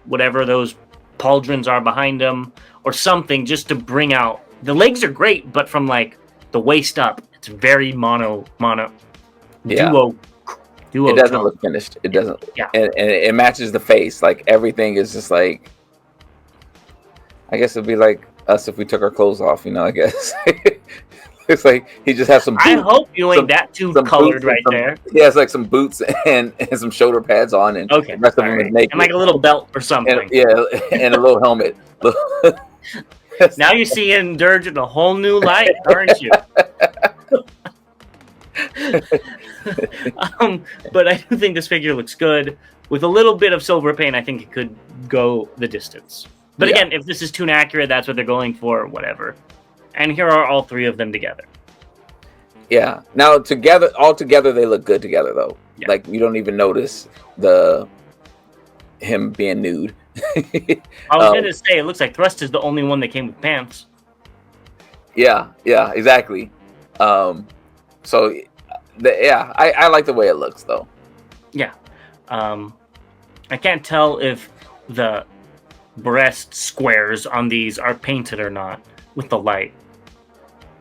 B: whatever those pauldrons are behind him, or something, just to bring out the legs are great, but from like the waist up, it's very mono duo.
C: It doesn't look finished. It doesn't.
B: Yeah,
C: and it matches the face. Like everything is just like. I guess it'd be like us if we took our clothes off. I guess it's like he just has some. Boots,
B: I hope you ain't that too colored right there.
C: He has like some boots and some shoulder pads on, and
B: the rest of him is naked, and like a little belt or something.
C: And a little helmet.
B: Now you're seeing Dirge in a whole new light, aren't you? But I do think this figure looks good. With a little bit of silver paint, I think it could go the distance. But again, if this is too inaccurate, that's what they're going for, whatever. And here are all 3 of them together.
C: Yeah. Now, all together, they look good together, though. Yeah. Like, you don't even notice him being nude.
B: I was going to say, it looks like Thrust is the only one that came with pants.
C: Yeah, exactly. I like the way it looks, though.
B: Yeah. I can't tell if the breast squares on these are painted or not with the light.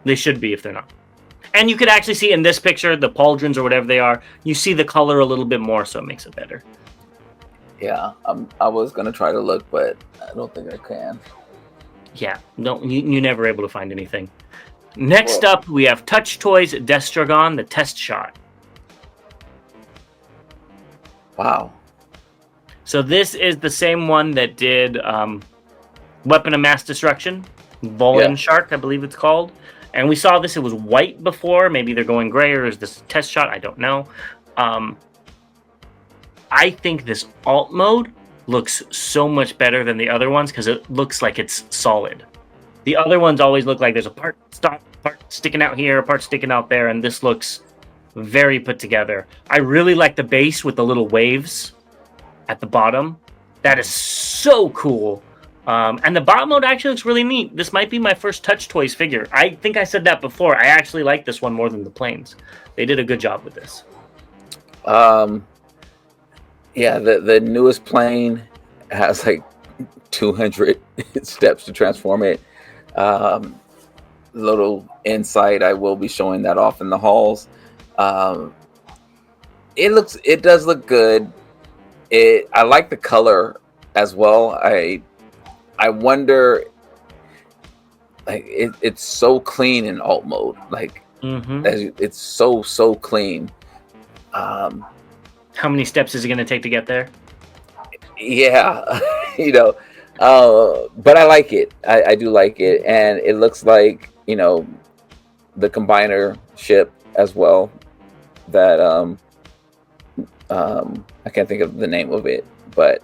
B: They should be if they're not. And you could actually see in this picture, the pauldrons or whatever they are, you see the color a little bit more, so it makes it better.
C: Yeah, I was going to try to look, but I don't think I can.
B: Yeah, you're never able to find anything. Next up, we have Touch Toys Destragon, the Test Shot.
C: Wow.
B: So this is the same one that did Weapon of Mass Destruction, Volan Shark, I believe it's called. And we saw this, it was white before. Maybe they're going gray, or is this Test Shot? I don't know. I think this alt mode looks so much better than the other ones because it looks like it's solid. The other ones always look like there's a part sticking out here, a part sticking out there, and this looks very put together. I really like the base with the little waves at the bottom. That is so cool. And the bot mode actually looks really neat. This might be my first Touch Toys figure. I think I said that before. I actually like this one more than the planes. They did a good job with this.
C: Yeah, the newest plane has like 200 steps to transform it. Little insight, I will be showing that off in the halls. It does look good. I like the color as well. I wonder, like it's so clean in alt mode. Like it's so clean.
B: How many steps is it going to take to get there?
C: Yeah, but I like it. I do like it, and it looks like the combiner ship as well. That I can't think of the name of it, but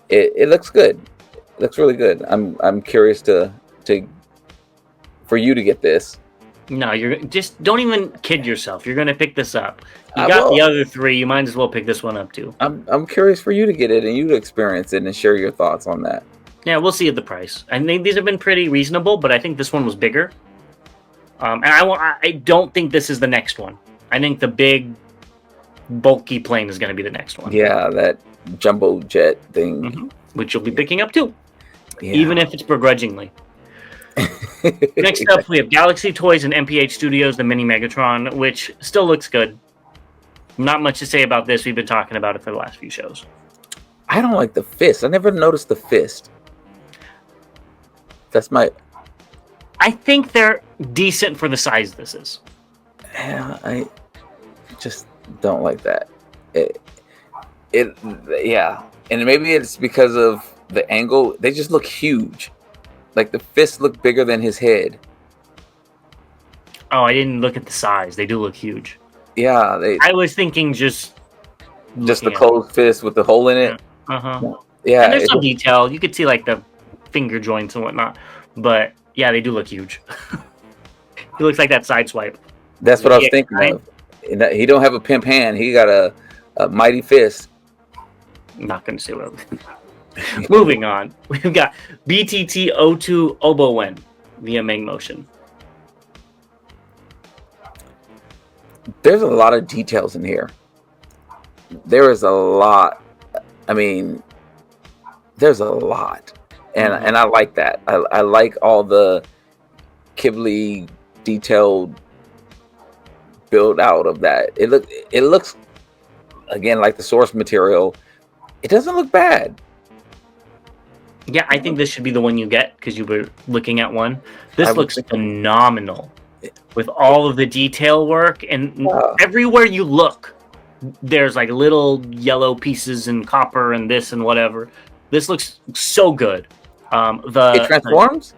C: it looks good. It looks really good. I'm curious for you to get this.
B: No, you're just don't even kid yourself. You're going to pick this up. You got the other three. You might as well pick this one up too.
C: I'm curious for you to get it and you to experience it and share your thoughts on that.
B: Yeah, we'll see at the price. I think these have been pretty reasonable, but I think this one was bigger. And I don't think this is the next one. I think the big, bulky plane is going to be the next one.
C: Yeah, that jumbo jet thing,
B: which you'll be picking up too,
C: yeah.
B: Even if it's begrudgingly. Next up, we have Galaxy Toys and MPH Studios, the Mini Megatron, which still looks good. Not much to say about this. We've been talking about it for the last few shows.
C: I don't like the fist. I never noticed the fist. I
B: think they're decent for the size this is.
C: Yeah, I just don't like that. Yeah. And maybe it's because of the angle. They just look huge. Like the fists look bigger than his head.
B: Oh, I didn't look at the size. They do look huge.
C: Yeah,
B: I was thinking just
C: the closed fist with the hole in it. Yeah,
B: and there's some detail. You could see like the finger joints and whatnot. But yeah, they do look huge. He looks like that side swipe.
C: That's what I was thinking of. He don't have a pimp hand. He got a mighty fist.
B: I'm not going to say what. Moving on, we've got BTT-02 Obowen via Meng Motion.
C: There's a lot of details in here. There is a lot. I mean, there's a lot, and I like that. I like all the Ghibli detailed build out of that. It looks again like the source material. It doesn't look bad.
B: Yeah, I think this should be the one you get because you were looking at one. This looks phenomenal with all of the detail work, and everywhere you look, there's like little yellow pieces and copper and this and whatever. This looks so good.
C: It transforms?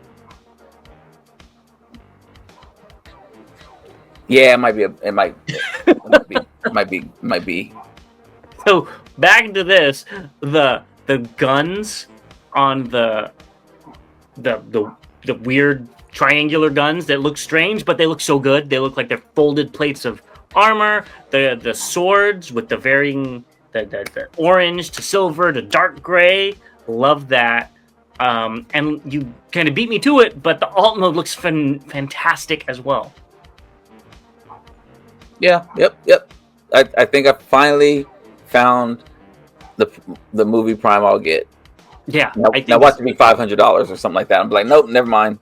C: Yeah, it might be.
B: So back to this, the guns on the weird triangular guns that look strange, but they look so good. They look like they're folded plates of armor. The swords with the varying the orange to silver to dark gray. Love that. And you kind of beat me to it, but the alt mode looks fantastic as well.
C: Yeah. Yep. I think I finally found the movie Prime I'll get.
B: Yeah.
C: Now watch it be $500 or something like that. I'm like, nope, never mind.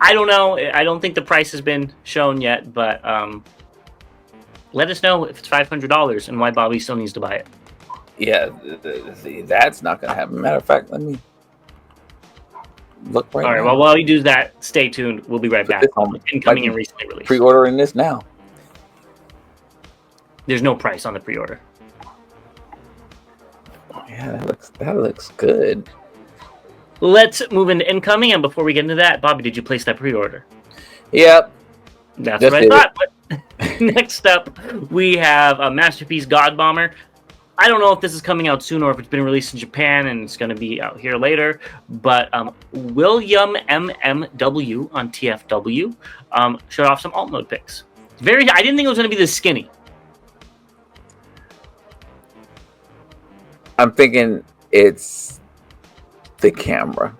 B: I don't know. I don't think the price has been shown yet, but let us know if it's $500 and why Bobby still needs to buy it.
C: Yeah, that's not going to happen. Matter of fact, let me look right now.
B: All right, well, while you do that, stay tuned. We'll be right back. Incoming and recently released.
C: Pre-ordering this now.
B: There's no price on the pre-order.
C: Yeah, that looks good.
B: Let's move into incoming, and before we get into that, Bobby, did you place that pre-order?
C: Yep.
B: That's what I thought. But next up, we have a Masterpiece God Bomber. I don't know if this is coming out soon or if it's been released in Japan and it's going to be out here later, but William MMW on TFW showed off some alt mode pics. I didn't think it was going to be this skinny.
C: I'm thinking it's the camera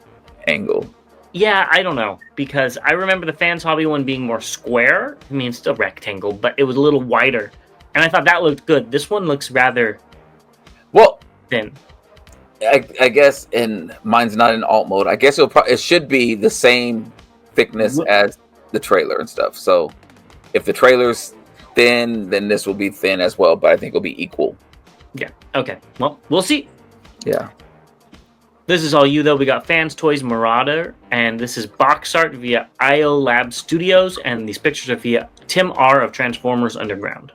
C: angle.
B: Yeah, I don't know, because I remember the Fans Hobby one being more square. I mean, it's still rectangle, but it was a little wider, and I thought that looked good. This one looks rather thin.
C: I guess, and mine's not in alt mode. I guess it should be the same thickness as the trailer and stuff. So if the trailer's thin, then this will be thin as well, but I think it'll be equal.
B: Yeah. Okay. Well, we'll see.
C: Yeah.
B: This is all you, though. We got Fans Toys Marauder, and this is box art via IO Lab Studios, and these pictures are via Tim R. of Transformers Underground.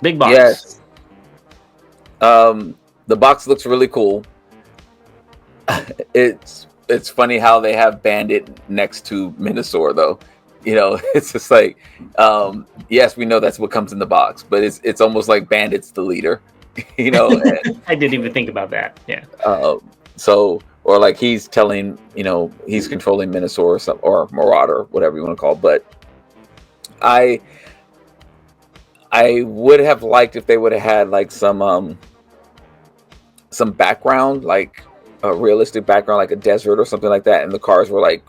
B: Big box.
C: Yes. The box looks really cool. It's funny how they have Bandit next to Minosaur, though. You know, it's just like, yes, we know that's what comes in the box, but it's almost like Bandit's the leader. You know, and,
B: I didn't even think about that. Yeah.
C: So, or like he's telling, you know, he's controlling Minosaur or some, or Marauder, whatever you want to call it. But I would have liked if they would have had like some background, like a realistic background, like a desert or something like that, and the cars were like,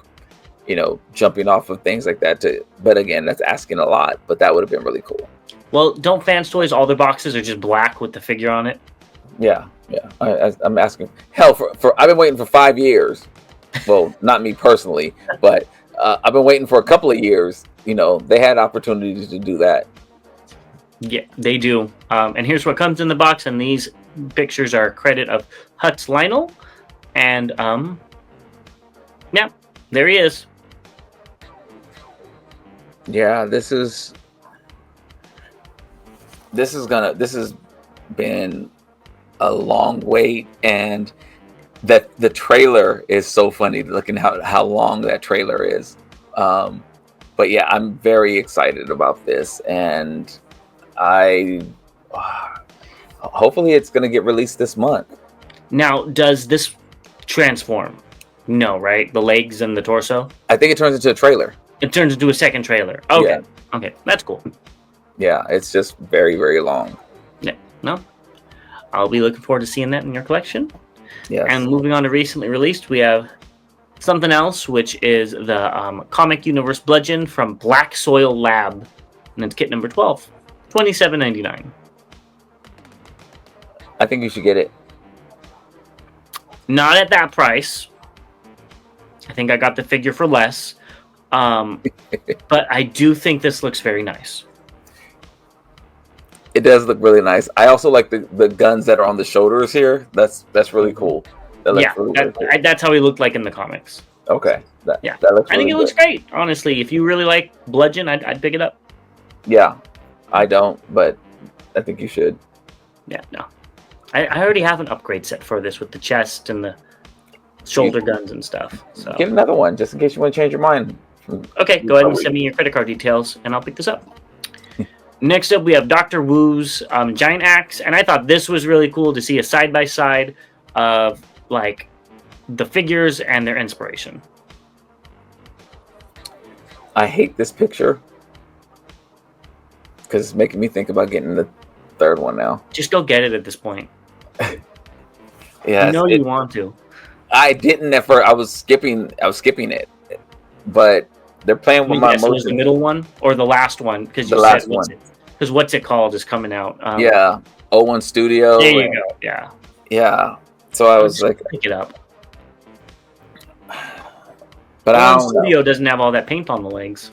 C: you know, jumping off of things like that. But again, that's asking a lot. But that would have been really cool.
B: Well, don't Fans Toys, all their boxes are just black with the figure on it?
C: Yeah. I'm asking. Hell, for I've been waiting for 5 years. Well, not me personally, but I've been waiting for a couple of years. You know, they had opportunities to do that.
B: Yeah, they do. And here's what comes in the box, and these pictures are a credit of Hutz Lionel. And, yeah, there he is.
C: Yeah, this has been a long wait, and that the trailer is so funny looking how long that trailer is. But yeah, I'm very excited about this, and hopefully it's going to get released this month.
B: Now, does this transform? No, right? The legs and the torso?
C: I think it turns into a trailer.
B: It turns into a second trailer. Okay.
C: Yeah.
B: Okay, that's cool.
C: Yeah, it's just very, very long.
B: Yeah, no. I'll be looking forward to seeing that in your collection.
C: Yes.
B: And moving on to recently released, we have something else, which is the Comic Universe Bludgeon from Black Soil Lab. And it's kit number 12. $27.99.
C: I think you should get it.
B: Not at that price. I think I got the figure for less. But I do think this looks very nice.
C: It does look really nice. I also like the guns that are on the shoulders here. That's really cool.
B: Really cool. That's how he looked like in the comics.
C: Okay. That looks
B: I think it looks great. Honestly, if you really like Bludgeon, I'd pick it up.
C: Yeah, I don't, but I think you should.
B: Yeah, no. I already have an upgrade set for this with the chest and the shoulder guns and stuff. So
C: get another one just in case you want to change your mind.
B: Okay, go ahead and send me your credit card details, and I'll pick this up. Next up, we have Dr. Wu's Giant Axe, and I thought this was really cool to see a side-by-side of, like, the figures and their inspiration.
C: I hate this picture because it's making me think about getting the third one now.
B: Just go get it at this point.
C: Yeah,
B: you want to.
C: I didn't at first. I was skipping it, but they're playing with my emotions.
B: Was the middle one or the last one? Because
C: the last one.
B: Because what's it called is coming out.
C: Yeah, 01 Studio.
B: There you go. Yeah.
C: Yeah. So I was like,
B: pick it up.
C: But I don't
B: Studio doesn't have all that paint on the legs.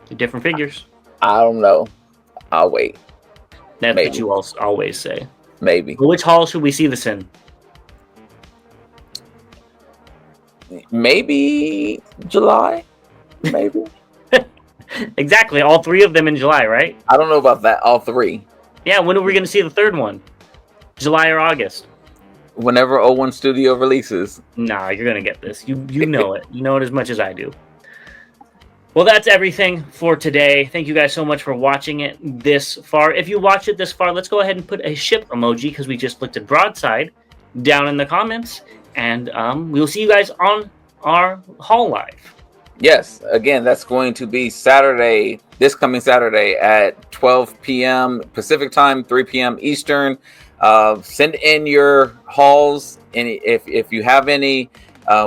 B: They're different figures.
C: I don't know. I'll wait.
B: That's what you always say.
C: Maybe.
B: But which hall should we see this in?
C: Maybe July. Maybe.
B: Exactly. All three of them in July, right?
C: I don't know about that. All three.
B: Yeah. When are we going to see the third one? July or August?
C: Whenever 01 Studio releases.
B: Nah, you're going to get this. You know it. You know it as much as I do. Well, that's everything for today. Thank you guys so much for watching it this far. If you watched it this far, let's go ahead and put a ship emoji because we just looked at Broadside down in the comments. And we'll see you guys on our haul live.
C: Yes. Again, that's going to be Saturday, this coming Saturday at 12 p.m. Pacific time, 3 p.m. Eastern. Send in your hauls. And if you have any,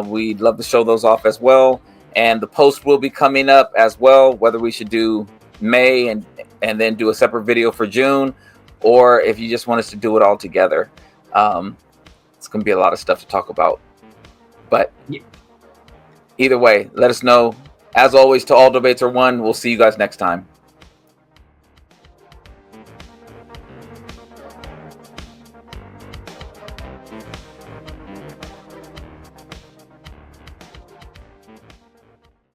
C: we'd love to show those off as well. And the post will be coming up as well, whether we should do May and then do a separate video for June, or if you just want us to do it all together. It's going to be a lot of stuff to talk about. But either way, let us know. As always, to all debates are won. We'll see you guys next time.